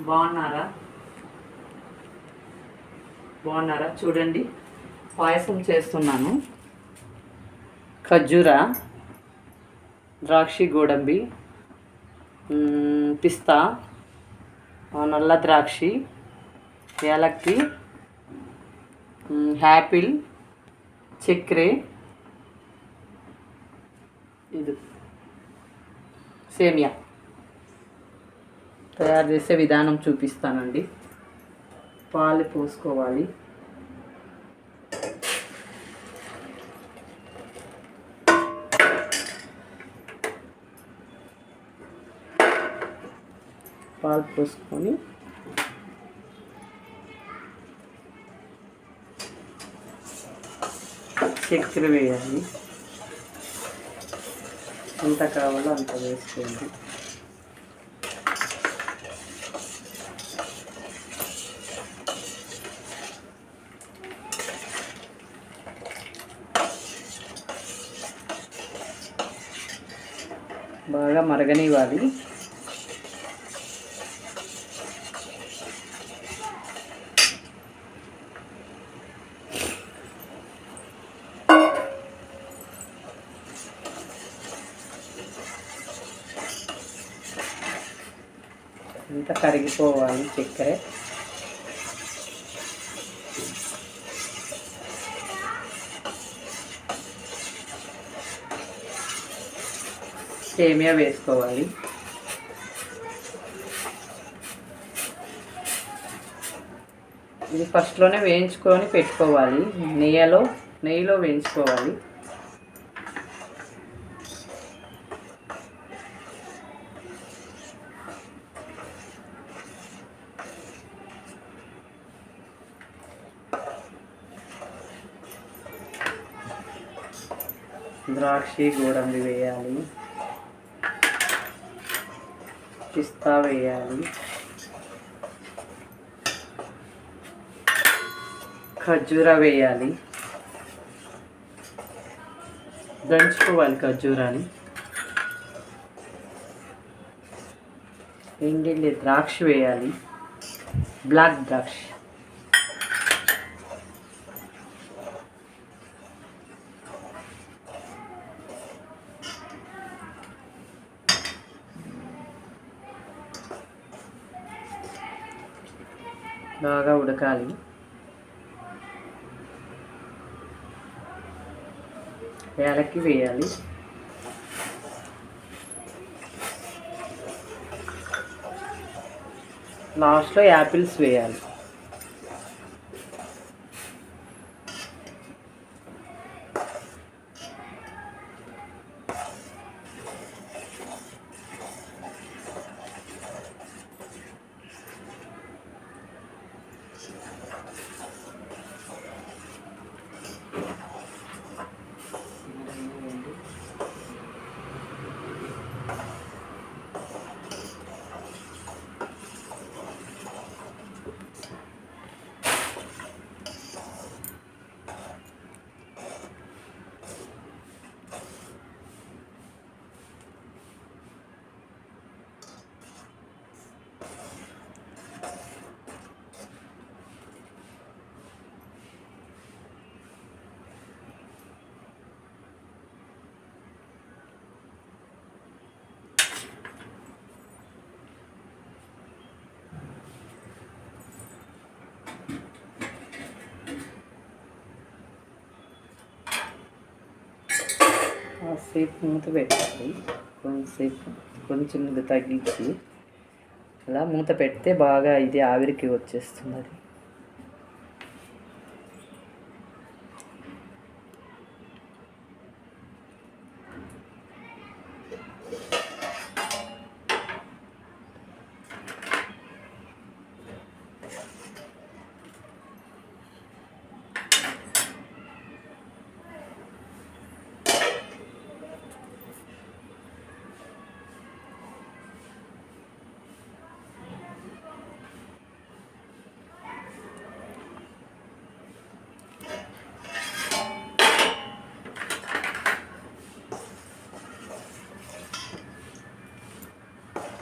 బాగున్నారా? బాగున్నారా? చూడండి, పాయసం చేస్తున్నాను. ఖర్జూర, ద్రాక్షి, గోడంబి, పిస్తా, నల్ల ద్రాక్షి, యాలక్కి, యాపిల్, చక్కెర, ఇది సేమియా తయారు చేసే విధానం చూపిస్తానండి. పాలు పోసుకోవాలి. పాలు పోసుకొని చక్కెర వేయాలి. ఎంత కావాలో అంత వేసుకోండి. బాగా మరగనివ్వాలి. అంతా కరిగిపోవాలి చక్కెర. సేమియా వేసుకోవాలి. ఇది ఫస్ట్లోనే వేయించుకొని పెట్టుకోవాలి. నెయ్యిలో వేయించుకోవాలి. ద్రాక్షి, గోడంబి వేయాలి. పిస్తా వేయాలి. ఖర్జూర వేయాలి. దంచుకోవాలి ఖర్జూరాన్ని. ఎండిన ద్రాక్ష వేయాలి. బ్లాక్ ద్రాక్ష. బాగా ఉడకాలి. యాలక్కి వేయాలి. లాస్ట్లో యాపిల్స్ వేయాలి. కాసేపు మూత పెట్టాలి. కొంచెం ఇది తగ్గించి అలా మూత పెడితే బాగా ఇది ఆవిరికి వచ్చేస్తుంది.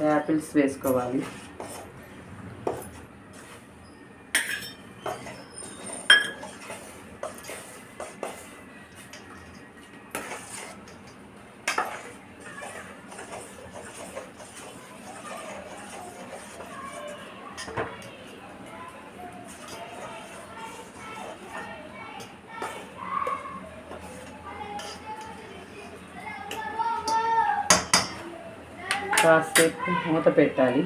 యాపిల్స్ వేసుకోవాలి. కాసేపు మూత పెట్టాలి.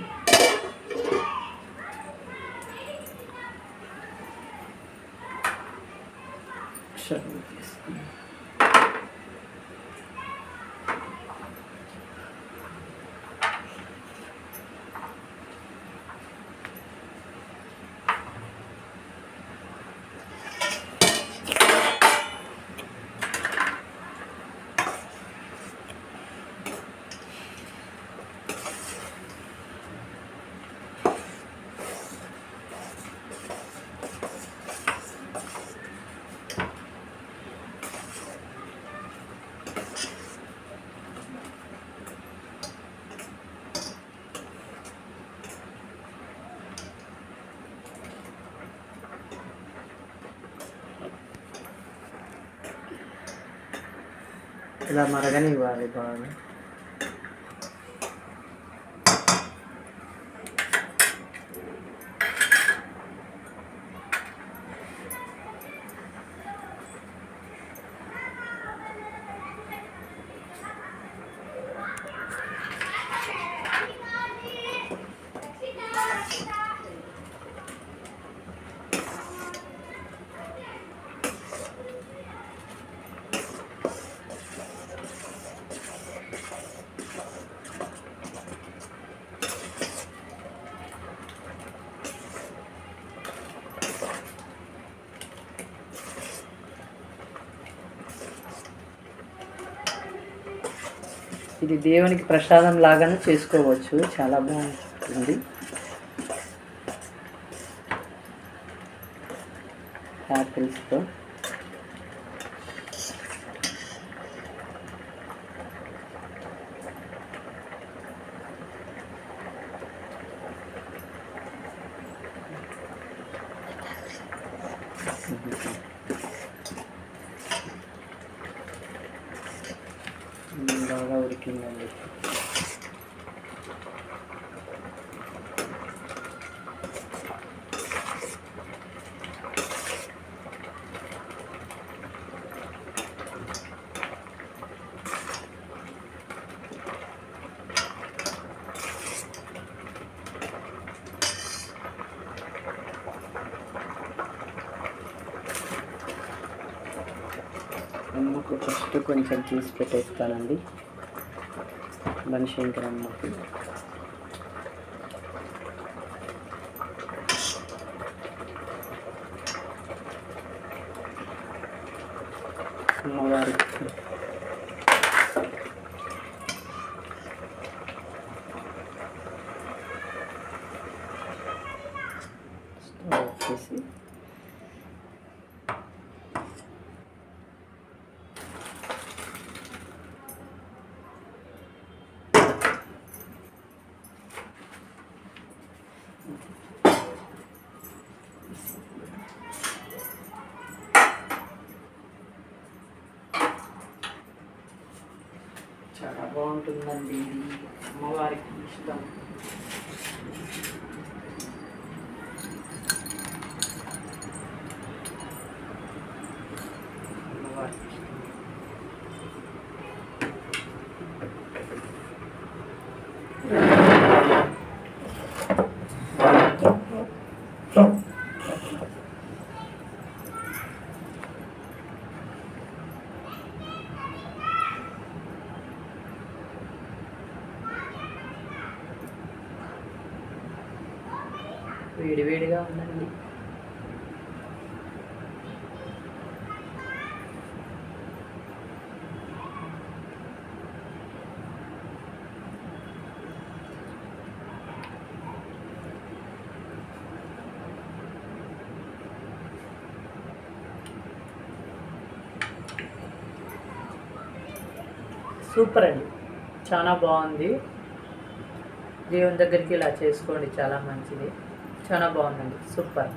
ఇలా మరగనివ్వాలి బాగా. ఇది దేవునికి ప్రసాదం లాగానే చేసుకోవచ్చు, చాలా బాగుంటుంది. యాపిల్స్తో బాగా ఉడికిందండి. అమ్మకు ఫస్ట్ కొంచెం తీసి పెట్టేస్తానండి, బనశంకరమ్మకి. అమ్మవారికి స్టవ్ వచ్చేసి చాలా బాగుంటుందండి, ఇది అమ్మవారికి ఇష్టం. అమ్మవారికి వేడివేడిగా ఉందండి. సూపర్ అండి, చాలా బాగుంది. దేవుని దగ్గరికి ఇలా చేసుకోండి, చాలా మంచిది, చాలా బాగుందండి, సూపర్.